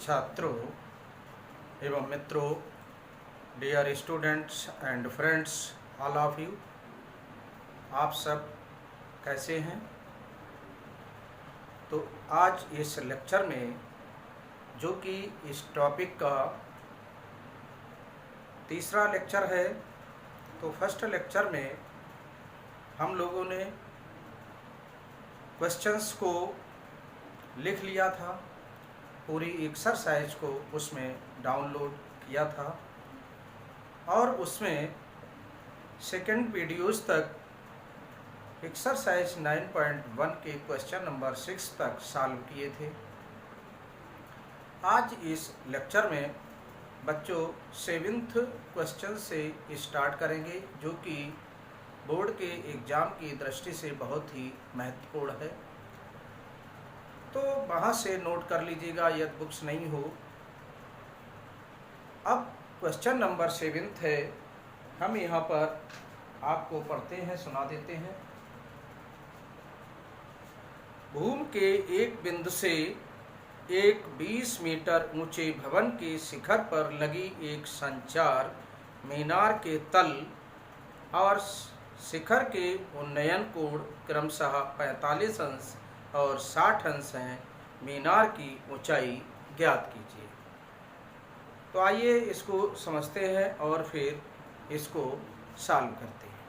छात्रों एवं मित्रों, dear students and friends, all of you, आप सब कैसे हैं। तो आज इस लेक्चर में, जो कि इस टॉपिक का तीसरा लेक्चर है, तो फर्स्ट लेक्चर में हम लोगों ने क्वेश्चंस को लिख लिया था, पूरी एक्सरसाइज को उसमें डाउनलोड किया था और उसमें सेकंड वीडियोस तक एक्सरसाइज 9.1 के क्वेश्चन नंबर 6 तक सॉल्व किए थे। आज इस लेक्चर में बच्चों 7th क्वेश्चन से स्टार्ट करेंगे, जो कि बोर्ड के एग्ज़ाम की दृष्टि से बहुत ही महत्वपूर्ण है। तो वहाँ से नोट कर लीजिएगा यदि बुक्स नहीं हो। अब क्वेश्चन नंबर 7 है, हम यहाँ पर आपको पढ़ते हैं, सुना देते हैं। भूमि के एक बिंदु से एक 20 मीटर ऊंचे भवन के शिखर पर लगी एक संचार मीनार के तल और शिखर के उन्नयन कोण क्रमशः 45 अंश और 60 अंश हैं। मीनार की ऊंचाई ज्ञात कीजिए। तो आइए इसको समझते हैं और फिर इसको सॉल्व करते हैं।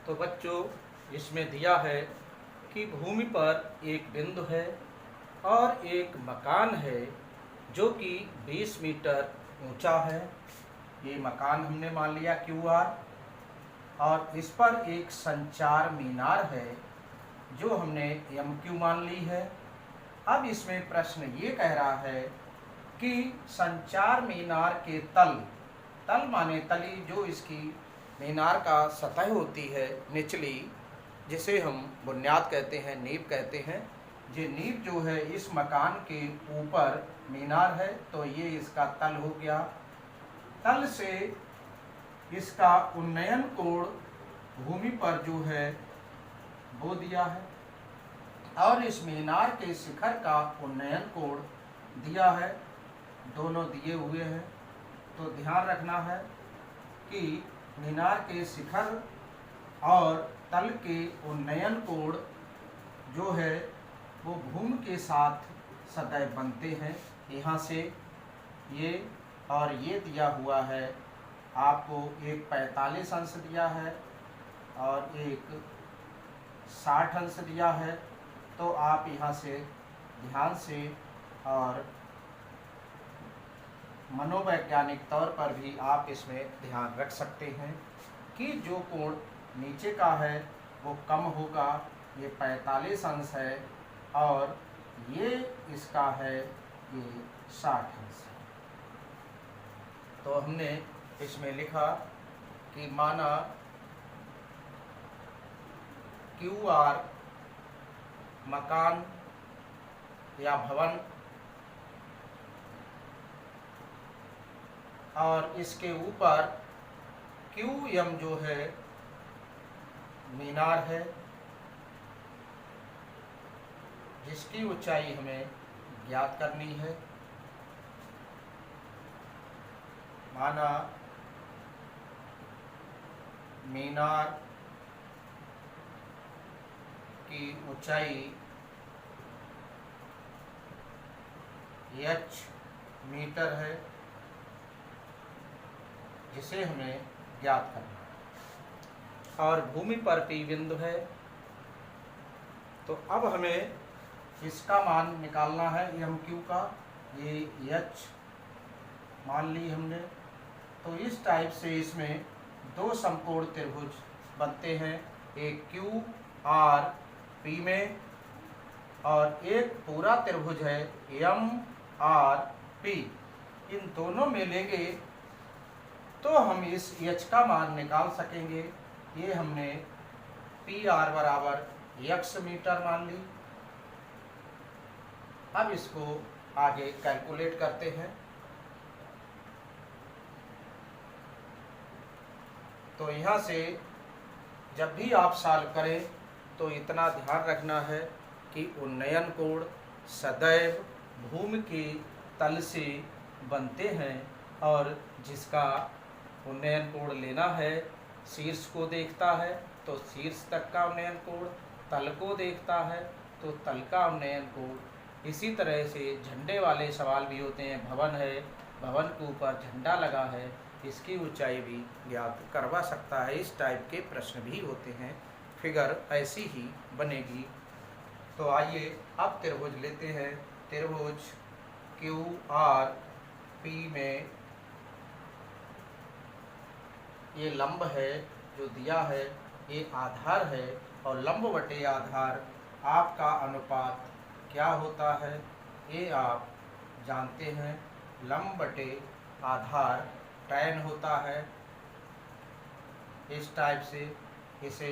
तो बच्चों, इसमें दिया है कि भूमि पर एक बिंदु है और एक मकान है जो कि 20 मीटर ऊंचा है। ये मकान हमने मान लिया QR, और इस पर एक संचार मीनार है जो हमने MQ मान ली है। अब इसमें प्रश्न ये कह रहा है कि संचार मीनार के तल माने तली, जो इसकी मीनार का सतह होती है निचली, जिसे हम बुनियाद कहते हैं, नींव कहते हैं। ये नींव जो है इस मकान के ऊपर मीनार है, तो ये इसका तल हो गया। तल से इसका उन्नयन कोण भूमि पर जो है वो दिया है, और इस मीनार के शिखर का उन्नयन कोण दिया है, दोनों दिए हुए हैं। तो ध्यान रखना है कि मीनार के शिखर और तल के उन्नयन कोण जो है वो भूमि के साथ सदैव बनते हैं। यहाँ से ये और ये दिया हुआ है आपको, एक 45 अंश दिया है और एक 60 अंश दिया है। तो आप यहाँ से ध्यान से और मनोवैज्ञानिक तौर पर भी आप इसमें ध्यान रख सकते हैं कि जो कोण नीचे का है वो कम होगा। ये 45 अंश है और ये इसका है, ये 60 अंश है। तो हमने इसमें लिखा कि माना QR मकान या भवन, और इसके ऊपर QM जो है मीनार है, जिसकी ऊंचाई हमें ज्ञात करनी है। माना मीनार की ऊंचाई H मीटर है, जिसे हमें ज्ञात करना है, और भूमि पर P बिंदु है। तो अब हमें इसका मान निकालना है MQ का। ये H मान ली हमने। तो इस टाइप से इसमें दो समकोण त्रिभुज बनते हैं, एक QRP में और एक पूरा त्रिभुज है MRP। इन दोनों में लेंगे तो हम इस H का मान निकाल सकेंगे। ये हमने PR बराबर X मीटर मान ली। अब इसको आगे कैलकुलेट करते हैं। तो यहाँ से जब भी आप सॉल्व करें तो इतना ध्यान रखना है कि उन्नयन कोण सदैव भूमि के तल से बनते हैं और जिसका उन्नयन कोण लेना है, शीर्ष को देखता है तो शीर्ष तक का उन्नयन कोण, तल को देखता है तो तल का उन्नयन कोण। इसी तरह से झंडे वाले सवाल भी होते हैं। भवन है, भवन के ऊपर झंडा लगा है, इसकी ऊंचाई भी ज्ञात करवा सकता है। इस टाइप के प्रश्न भी होते हैं। फिगर ऐसी ही बनेगी। तो आइए अब त्रिभुज लेते हैं। त्रिभुज क्यू आर पी में ये लंब है जो दिया है, ये आधार है और लंब बटे आधार आपका अनुपात क्या होता है ये आप जानते हैं। लंब बटे आधार tan होता है। इस टाइप से इसे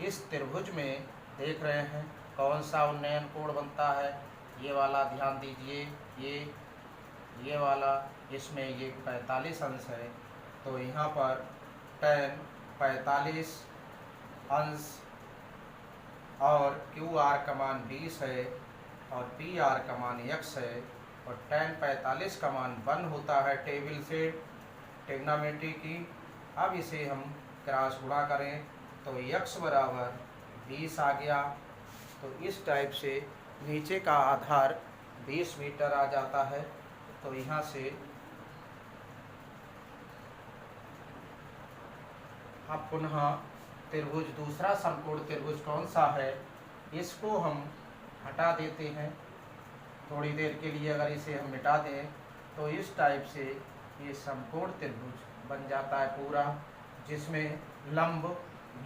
इस त्रिभुज में देख रहे हैं कौन सा उन्नयन कोण बनता है। ये वाला ध्यान दीजिए, ये वाला, इसमें ये 45 अंश है तो यहाँ पर tan 45 अंश और क्यू आर का मान 20 है और पी आर का मान x है और tan 45 का मान 1 होता है टेबल से ट्रिग्नोमेट्री की। अब इसे हम क्रॉस गुणा करें तो x बराबर 20 आ गया। तो इस टाइप से नीचे का आधार 20 मीटर आ जाता है। तो यहाँ से अब पुनः त्रिभुज, दूसरा समकोण त्रिभुज कौन सा है इसको हम हटा देते हैं थोड़ी देर के लिए। अगर इसे हम मिटा दें तो इस टाइप से ये समकोण त्रिभुज बन जाता है पूरा, जिसमें लंब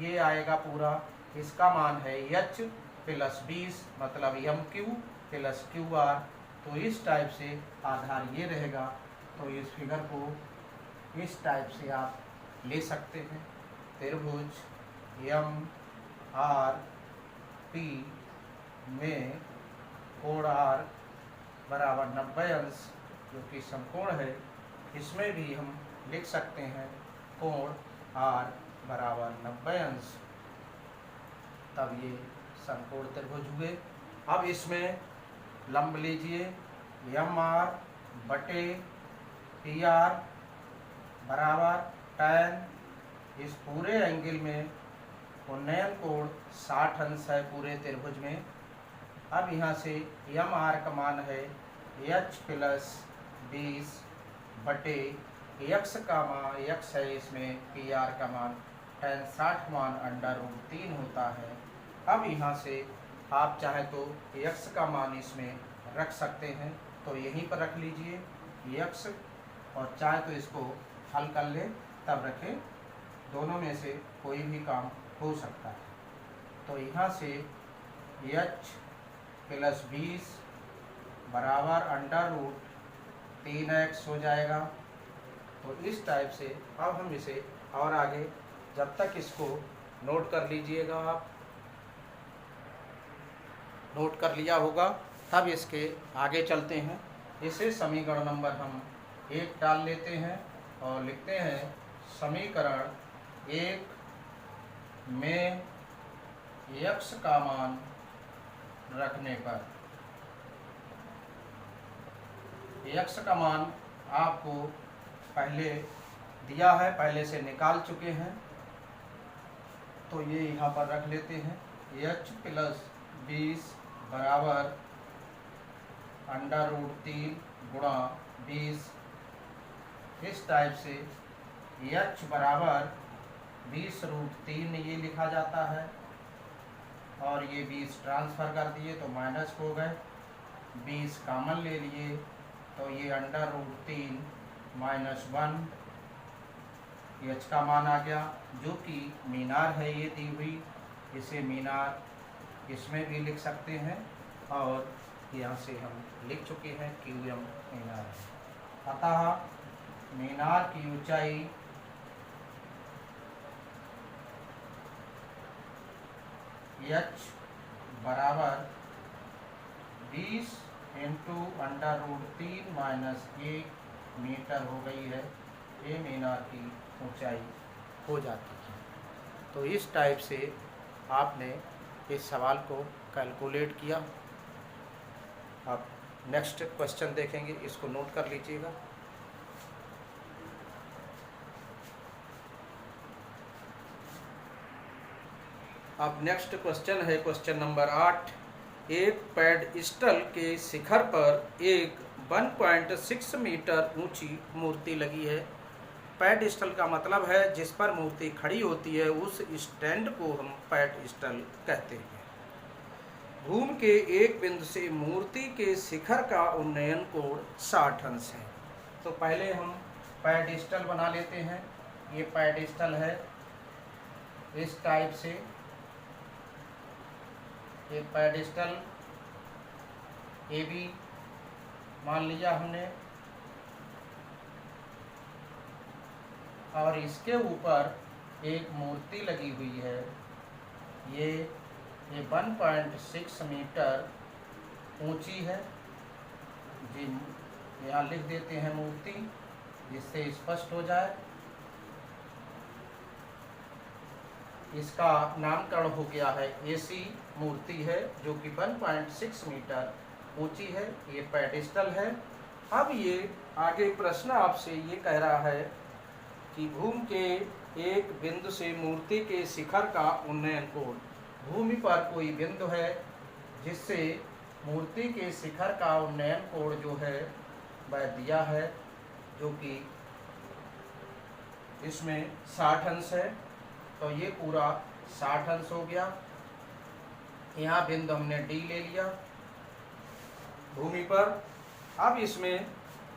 ये आएगा पूरा, इसका मान है h प्लस 20 मतलब MQ प्लस QR। तो इस टाइप से आधार ये रहेगा। तो इस फिगर को इस टाइप से आप ले सकते हैं। त्रिभुज MRP में कोण R बराबर 90 अंश जो कि समकोण है, इसमें भी हम लिख सकते हैं कोण R बराबर 90 अंश। तब ये समकोण त्रिभुज हुए। अब इसमें लंब लीजिए, MR बटे PR बराबर tan, इस पूरे एंगल में उन्नयन कोण 60 अंश है पूरे त्रिभुज में। अब यहाँ से MR का मान है h प्लस 20 बटे x का मान x है, इसमें PR का मान tan 60 मान √3 होता है। अब यहाँ से आप चाहे तो x का मान इसमें रख सकते हैं तो यहीं पर रख लीजिए x, और चाहे तो इसको हल कर ले तब रखें, दोनों में से कोई भी काम हो सकता है। तो यहाँ से h प्लस 20 बराबर √3x हो जाएगा। तो इस टाइप से अब हम इसे और आगे, जब तक इसको नोट कर लीजिएगा, आप नोट कर लिया होगा, तब इसके आगे चलते हैं। इसे समीकरण नंबर हम 1 डाल लेते हैं और लिखते हैं समीकरण 1 में x का मान रखने पर, x का मान आपको पहले दिया है, पहले से निकाल चुके हैं तो ये यहाँ पर रख लेते हैं। h प्लस 20 बराबर √3 गुणा 20। इस टाइप से h बराबर 20√3 ये लिखा जाता है और ये 20 ट्रांसफ़र कर दिए तो माइनस हो गए, 20 कॉमन ले लिए तो ये √3 माइनस 1 h का मान आ गया, जो कि मीनार है ये दी हुई। इसे मीनार इसमें भी लिख सकते हैं और यहाँ से हम लिख चुके हैं QM मीनार है। अतः मीनार की ऊंचाई h बराबर 20 इंटू √3 माइनस 1 मीटर हो गई है। ये मीनार की ऊंचाई हो जाती है। तो इस टाइप से आपने इस सवाल को कैलकुलेट किया। अब नेक्स्ट क्वेश्चन देखेंगे, इसको नोट कर लीजिएगा। अब नेक्स्ट क्वेश्चन है क्वेश्चन नंबर 8। एक पेडस्टल के शिखर पर एक 1.6 मीटर ऊंची मूर्ति लगी है। पेडस्टल का मतलब है जिस पर मूर्ति खड़ी होती है, उस स्टैंड को हम पेडस्टल कहते हैं। भूमि के एक बिंदु से मूर्ति के शिखर का उन्नयन कोण 60 अंश है। तो पहले हम पेडस्टल बना लेते हैं। ये पेडस्टल है इस टाइप से, एक पेडस्टल ए बी मान लिया हमने, और इसके ऊपर एक मूर्ति लगी हुई है। ये 1.6 मीटर ऊंची है जी। यहाँ लिख देते हैं मूर्ति, जिससे स्पष्ट हो जाए। इसका नामकरण हो गया है एसी मूर्ति है, जो कि 1.6 मीटर ऊंची है। ये पेडस्टल है। अब ये आगे प्रश्न आपसे ये कह रहा है कि भूमि के एक बिंदु से मूर्ति के शिखर का उन्नयन कोण। भूमि पर कोई बिंदु है जिससे मूर्ति के शिखर का उन्नयन कोण जो है वह दिया है, जो कि इसमें 60 अंश है। तो ये पूरा 60 अंश हो गया। यहाँ बिंदु हमने डी ले लिया भूमि पर। अब इसमें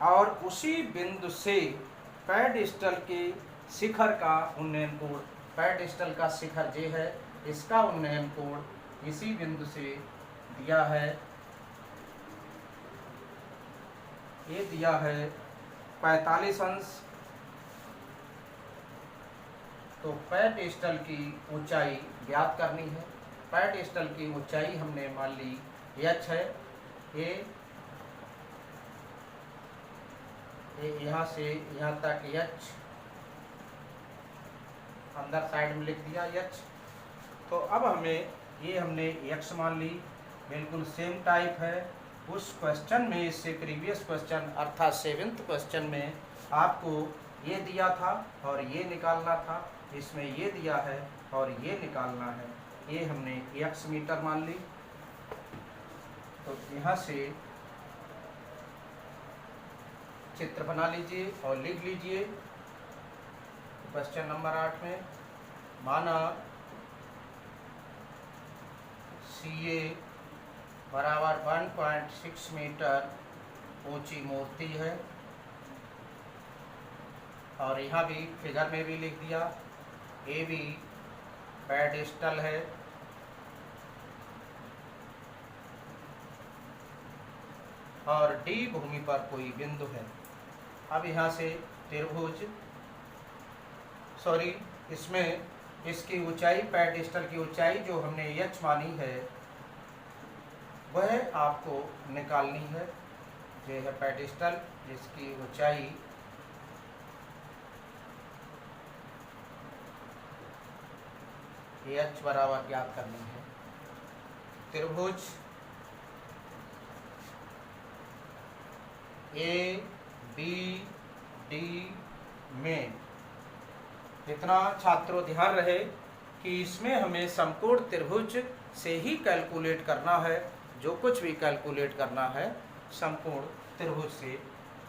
और उसी बिंदु से पेडस्टल के शिखर का उन्नयन कोण, पेडस्टल का शिखर जे है, इसका उन्नयन कोण इसी बिंदु से दिया है। ये दिया है 45 अंश। तो पेडस्टल की ऊंचाई ज्ञात करनी है। पेडस्टल की ऊंचाई हमने मान ली h है। ये यहाँ से यहाँ तक h, अंदर साइड में लिख दिया h। तो अब हमें ये हमने x मान ली, बिल्कुल सेम टाइप है। उस क्वेश्चन में, इससे प्रीवियस क्वेश्चन अर्थात 7th क्वेश्चन में आपको ये दिया था और ये निकालना था। इसमें ये दिया है और ये निकालना है। ये हमने x मीटर मान ली। तो यहाँ से चित्र बना लीजिए और लिख लीजिए। क्वेश्चन नंबर 8 में माना CA बराबर 1.6 मीटर ऊंची मूर्ति है, और यहाँ भी फिगर में भी लिख दिया। AB पेडस्टल है, और D भूमि पर कोई बिंदु है। अब यहाँ से त्रिभुज, सॉरी, इसमें इसकी ऊंचाई, पेडस्टल की ऊंचाई जो हमने h मानी है, वह आपको निकालनी है। ये है पेडस्टल, जिसकी ऊंचाई h बराबर ज्ञात करनी है। त्रिभुज ABD में, इतना छात्रों ध्यान रहे कि इसमें हमें समकोण त्रिभुज से ही कैलकुलेट करना है। जो कुछ भी कैलकुलेट करना है समकोण त्रिभुज से।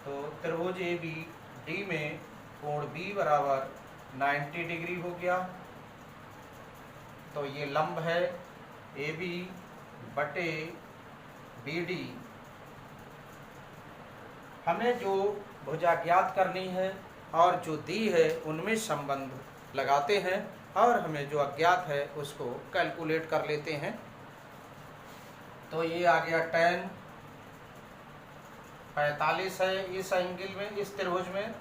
तो त्रिभुज ABD में कोण B बराबर 90 डिग्री हो गया। तो ये लंब है AB बटे BD। हमें जो भुजा ज्ञात करनी है और जो दी है उनमें संबंध लगाते हैं, और हमें जो अज्ञात है उसको कैलकुलेट कर लेते हैं। तो ये आ गया tan 45 है इस एंगल में, इस त्रिभुज में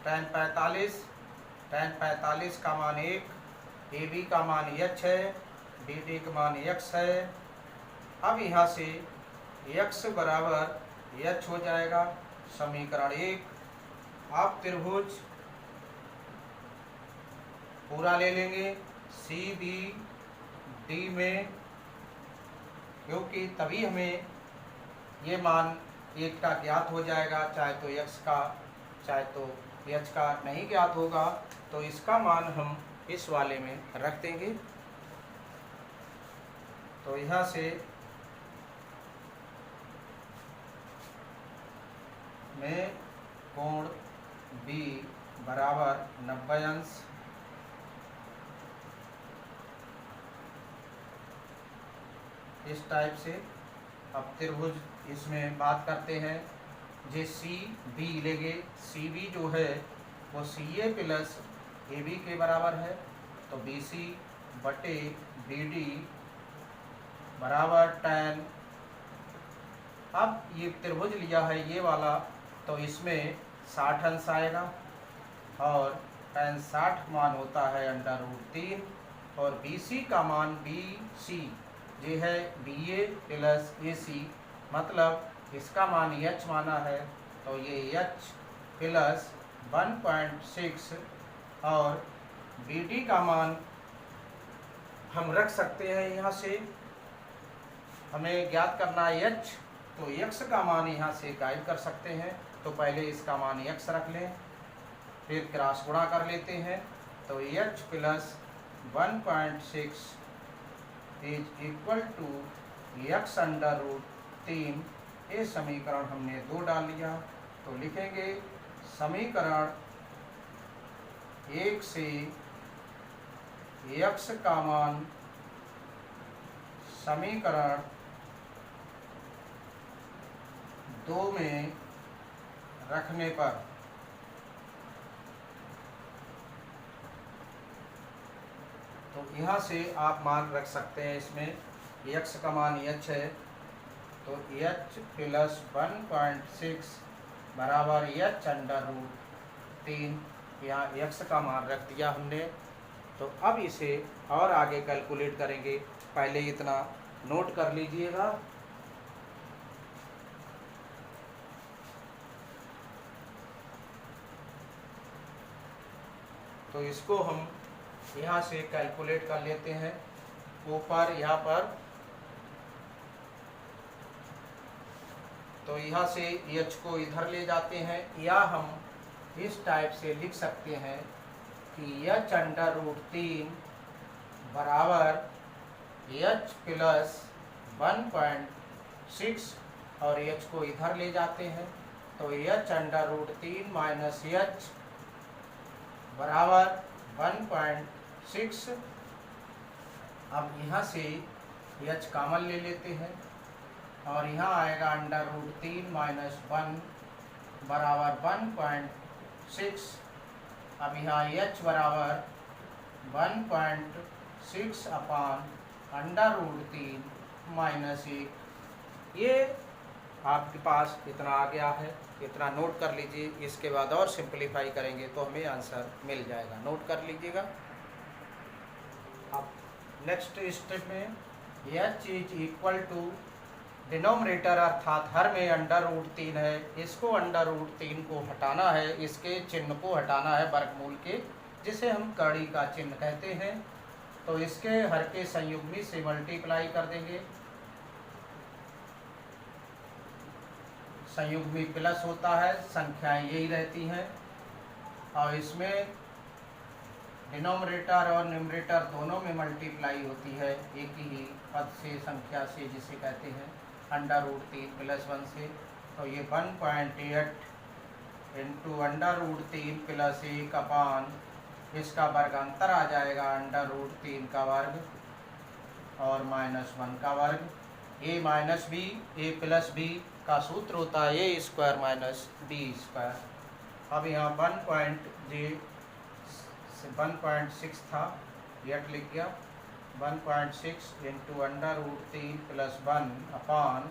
tan 45 का मान 1, AB का मान h है, BD का मान x है। अब यहाँ से x बराबर h हो जाएगा। समीकरण 1। आप त्रिभुज पूरा ले लेंगे CBD में, क्योंकि तभी हमें ये मान एक का ज्ञात हो जाएगा, चाहे तो x का चाहे तो h का नहीं ज्ञात होगा, तो इसका मान हम इस वाले में रख देंगे। तो यहाँ से में कोण B बराबर 90 अंश, इस टाइप से। अब त्रिभुज इसमें बात करते हैं, जे सी बी लेंगे, सी बी जो है वो सी ए प्लस ए बी के बराबर है, तो बी सी बटे बी डी बराबर tan। अब ये त्रिभुज लिया है ये वाला, तो इसमें 60 अंश आएगा और tan 60 मान होता है √3, और बी सी का मान बी सी ये है बी ए प्लस ए सी, मतलब इसका मान h माना है, तो ये h प्लस 1.6, और बी डी का मान हम रख सकते हैं यहाँ से। हमें ज्ञात करना है h, तो x का मान यहाँ से गायब कर सकते हैं, तो पहले इसका मान x रख लें, फिर क्रॉस गुणा कर लेते हैं, तो h plus 1.6 is equal to x √3। ये समीकरण हमने 2 डाल लिया, तो लिखेंगे समीकरण 1 से x का मान समीकरण 2 में रखने पर तो यहाँ से आप मान रख सकते हैं। इसमें x का मान h है, तो h प्लस 1.6 बराबर h √3, यहाँ x का मान रख दिया हमने। तो अब इसे और आगे कैलकुलेट करेंगे, पहले इतना नोट कर लीजिएगा। तो इसको हम यहाँ से कैलकुलेट कर लेते हैं। ऊपर यहाँ पर, तो यहाँ से h को इधर ले जाते हैं, या हम इस टाइप से लिख सकते हैं कि h √3 बराबर h प्लस 1.6, और h को इधर ले जाते हैं, तो h √3 माइनस h बराबर 1.6। अब यहाँ से h कॉमन ले लेते हैं, और यहाँ आएगा √3 माइनस 1 बराबर 1.6। अब यहाँ h बराबर 1.6 अपान √3 माइनस 1। ये आपके पास इतना आ गया है, इतना नोट कर लीजिए। इसके बाद और सिंपलीफाई करेंगे तो हमें आंसर मिल जाएगा, नोट कर लीजिएगा। अब नेक्स्ट स्टेप में h is equal to denominator, अर्थात हर में √3 है, इसको √3 को हटाना है, इसके चिन्ह को हटाना है वर्गमूल के, जिसे हम कड़ी का चिन्ह कहते हैं। तो इसके हर के संयुग्मी से मल्टीप्लाई कर देंगे, संयुग्मी प्लस होता है, संख्याएं यही रहती हैं, और इसमें डिनोमिनेटर और न्यूमरेटर दोनों में मल्टीप्लाई होती है एक ही पद से, संख्या से, जिसे कहते हैं √3 प्लस 1 से। तो ये 1.8 इंटू √3 प्लस 1 अपान, इसका वर्गांतर आ जाएगा √3 का वर्ग और -1 का वर्ग। a minus B, a plus B का सूत्र होता है a square minus B square. अब यहाँ 1.6 था, यट लिख गया, 1.6 इंटू √3 प्लस 1 अपान,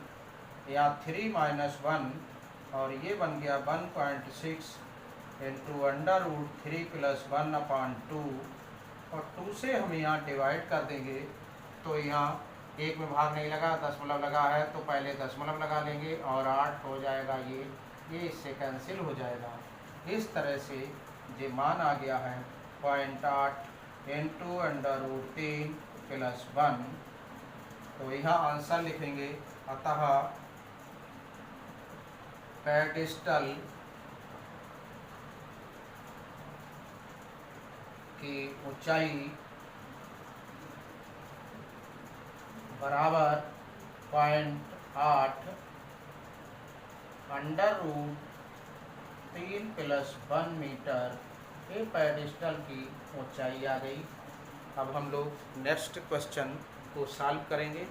यहाँ 3 माइनस 1, और ये बन गया 1.6 इंटू √3 प्लस 1 अपान 2, और 2 से हम यहाँ डिवाइड कर देंगे। तो यहाँ एक में भाग नहीं लगा, दशमलव लगा है, तो पहले दशमलव लगा लेंगे और 8 हो जाएगा, ये इससे कैंसिल हो जाएगा। इस तरह से ये मान आ गया है 0.8 इंटू √3 प्लस 1। तो यहाँ आंसर लिखेंगे, अतः पेडिस्टल की ऊंचाई बराबर 0.8 √3 + 1 मीटर, ये पेडिस्टल की ऊंचाई आ गई। अब हम लोग नेक्स्ट क्वेश्चन को सॉल्व करेंगे,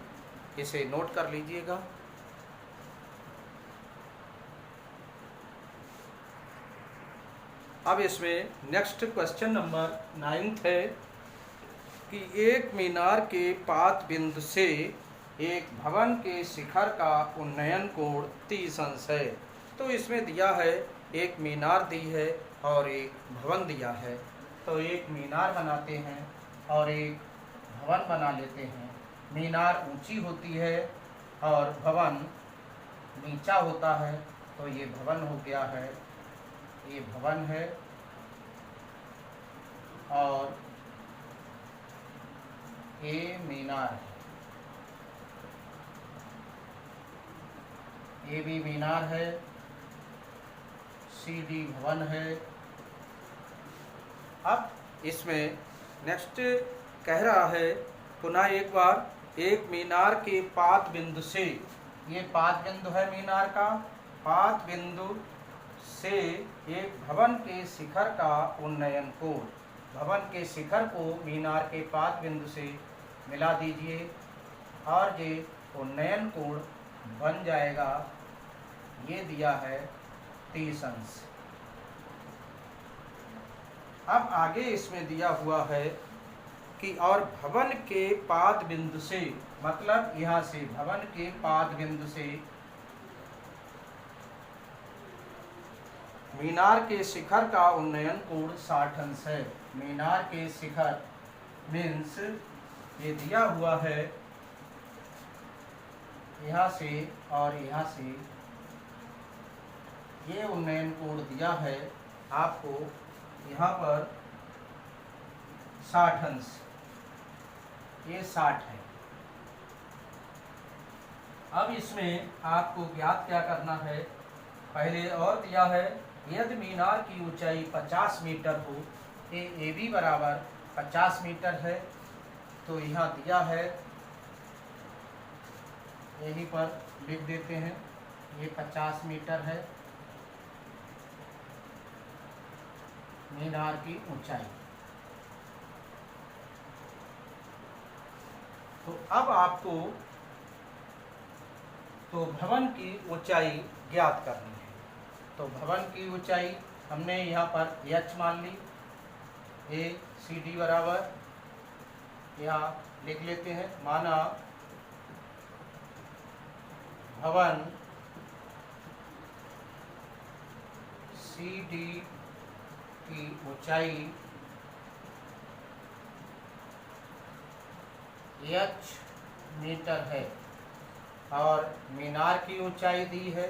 इसे नोट कर लीजिएगा। अब इसमें नेक्स्ट क्वेश्चन नंबर 9 है कि एक मीनार के पाद बिंदु से एक भवन के शिखर का उन्नयन कोण 30 अंश है। तो इसमें दिया है एक मीनार दी है और एक भवन दिया है। तो एक मीनार बनाते हैं और एक भवन बना लेते हैं। मीनार ऊंची होती है और भवन नीचा होता है, तो ये भवन हो गया है, ये भवन है। और ये मीनार है, ये भी मीनार है, सीडी भवन है। अब इसमें नेक्स्ट कह रहा है पुनः एक बार, एक मीनार के पाद बिंदु से, ये पाद बिंदु है मीनार का, पाद बिंदु से एक भवन के शिखर का उन्नयन कोण, भवन के शिखर को मीनार के पाद बिंदु से मिला दीजिए और ये उन्नयन कोण बन जाएगा, ये दिया है 30 अंश। अब आगे इसमें दिया हुआ है कि और भवन के पाद बिंदु से, मतलब यहाँ से भवन के पाद बिंदु से मीनार के शिखर का उन्नयन कोण 60 अंश है। मीनार के शिखर मीन्स ये दिया हुआ है यहाँ से और यहाँ से, ये उन्नयन कोण दिया है आपको यहाँ पर 60 अंश, ये 60 है। अब इसमें आपको ज्ञात क्या करना है, पहले और दिया है यदि मीनार की ऊंचाई 50 मीटर हो, ए बी बराबर 50 मीटर है, तो यहाँ दिया है, यहीं पर लिख देते हैं, ये 50 मीटर है मीनार की ऊंचाई। तो अब आपको तो भवन की ऊंचाई ज्ञात करनी है। तो भवन की ऊंचाई हमने यहाँ पर h मान ली, ए सी डी बराबर, यहाँ लिख लेते हैं, माना भवन सी डी की ऊंचाई h मीटर है और मीनार की ऊंचाई दी है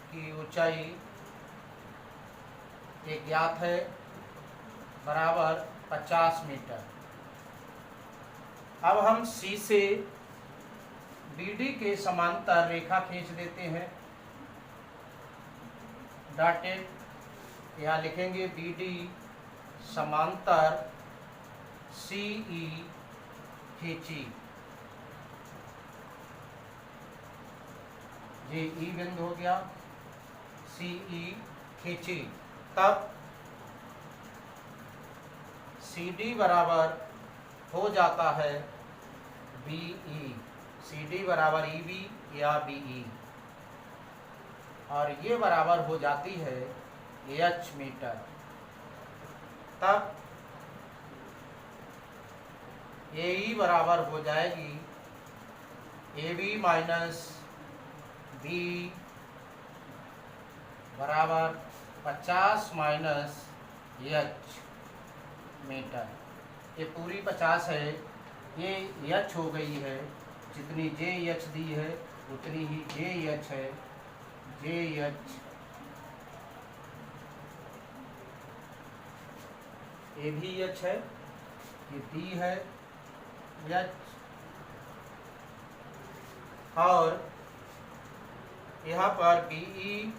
की ऊंचाई एक ज्ञात है बराबर 50 मीटर। अब हम C से BD के समांतर रेखा खींच देते हैं, डॉटेड, यहाँ लिखेंगे BD समांतर CE खींची, ये E बिंदु हो गया, CE खींची, तब CD बराबर हो जाता है BE, CD बराबर EB या BE, और ये बराबर हो जाती है h मीटर। तब AE बराबर हो जाएगी AB माइनस BE बराबर 50 माइनस h मीटर। ये पूरी 50 है, ये h हो गई है, जितनी JH दी है उतनी ही JH है, JH ये भी h है, ये D है, h और यहाँ पर BE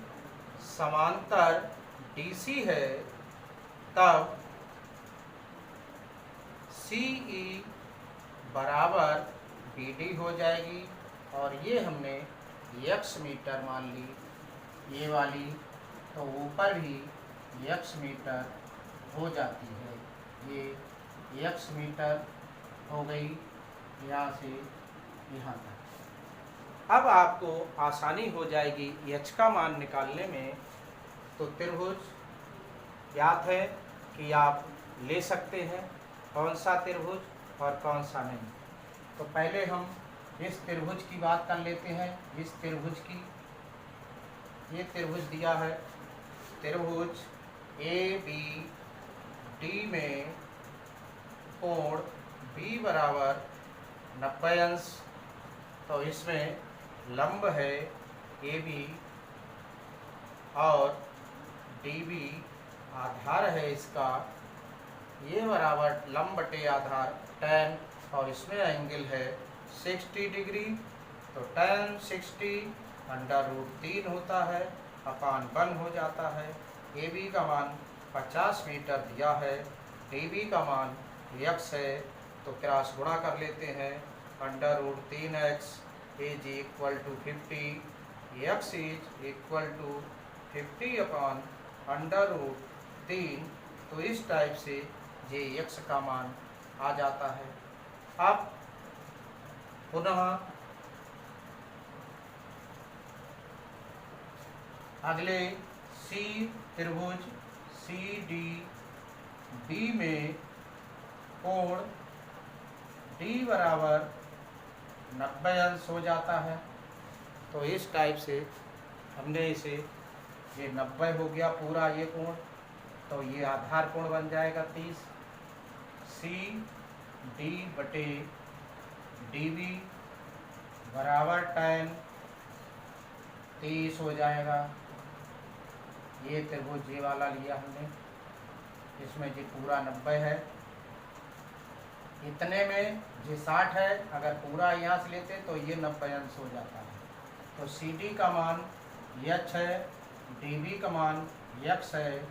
समांतर DC है, तब CE बराबर BD हो जाएगी। और ये हमने x मीटर मान ली ये वाली, तो ऊपर भी x मीटर हो जाती है। ये x मीटर हो गई यहाँ से यहाँ तक। अब आपको आसानी हो जाएगी h का मान निकालने में। तो त्रिभुज ज्ञात है कि आप ले सकते हैं कौन सा त्रिभुज और कौन सा नहीं। तो पहले हम इस त्रिभुज की बात कर लेते हैं। इस त्रिभुज की, ये त्रिभुज दिया है, त्रिभुज ABD में कोण B बराबर 90 अंश। तो इसमें लंब है AB और DB आधार है इसका, ये बराबर लंब बटे आधार tan, और इसमें एंगल है 60 डिग्री। तो tan 60 √3 होता है, अपान 1 हो जाता है। AB का मान 50 मीटर दिया है, DB का मान x है, तो क्रॉस गुणा कर लेते हैं। √3x is equal to 50, x is equal to 50 upon √3। तो इस टाइप से ये x का मान आ जाता है। अब पुनः अगले C त्रिभुज CDB में कोण D बराबर 90 अंश हो जाता है। तो इस टाइप से हमने इसे, ये 90 हो गया पूरा ये कोण, तो ये आधार कोण बन जाएगा 30। CD बटे DB बराबर tan 30 हो जाएगा। ये त्रिभुज ये वाला लिया हमने, इसमें जी पूरा 90 है, इतने में जी 60 है। अगर पूरा यहाँ से लेते तो ये 90 अंश हो जाता है। तो CD का मान h है, DB का मान x है,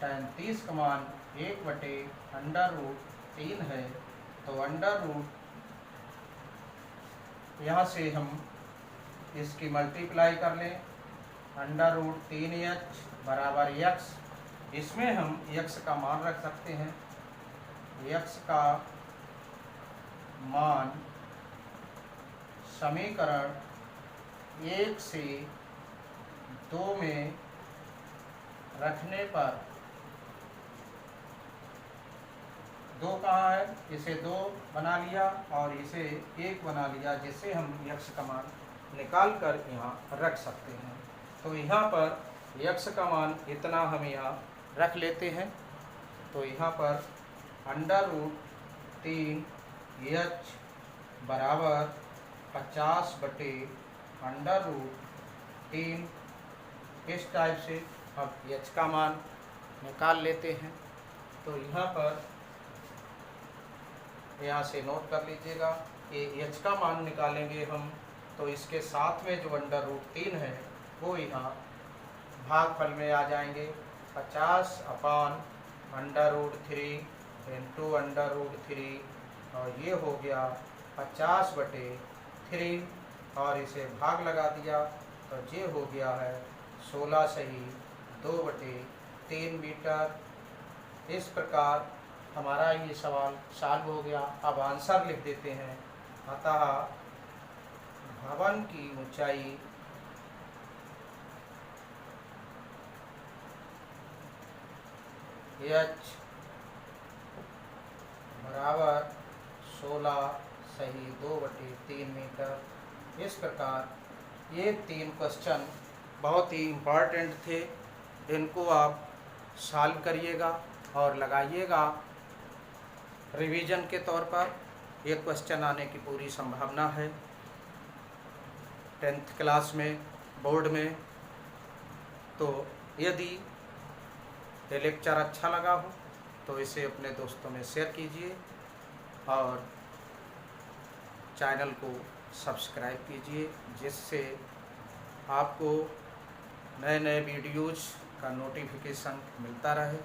tan 30 का मान 1 बटे √3 है। तो यहाँ से हम इसकी मल्टीप्लाई कर लें, √3h बराबर x। इसमें हम x का मान रख सकते हैं। x का मान समीकरण 1 से 2 में रखने पर, 2 कहाँ है, इसे 2 बना लिया और इसे 1 बना लिया, जिससे हम x का मान निकाल कर यहाँ रख सकते हैं। तो यहाँ पर x का मान इतना हम यहाँ रख लेते हैं। तो यहाँ पर √3h बराबर 50 बटे √3, इस टाइप से अब h का मान निकाल लेते हैं। तो यहाँ पर, यहाँ से नोट कर लीजिएगा कि h का मान निकालेंगे हम, तो इसके साथ में जो √3 है वो यहाँ भागफल में आ जाएंगे। 50 अपान √3 इंटू √3, और ये हो गया 50 बटे 3, और इसे भाग लगा दिया तो ये हो गया है 16 सही 2 बटे 3 मीटर। इस प्रकार हमारा ये सवाल सॉल्व हो गया। अब आंसर लिख देते हैं। अतः भवन की ऊंचाई h बराबर 16 सही 2 बटे 3 मीटर। इस प्रकार ये 3 क्वेश्चन बहुत ही इम्पॉर्टेंट थे, इनको आप सॉल्व करिएगा और लगाइएगा रिवीजन के तौर पर। ये क्वेश्चन आने की पूरी संभावना है 10th क्लास में, बोर्ड में। तो यदि ये लेक्चर अच्छा लगा हो तो इसे अपने दोस्तों में शेयर कीजिए और चैनल को सब्सक्राइब कीजिए, जिससे आपको नए नए वीडियोज़ का नोटिफिकेशन मिलता रहे।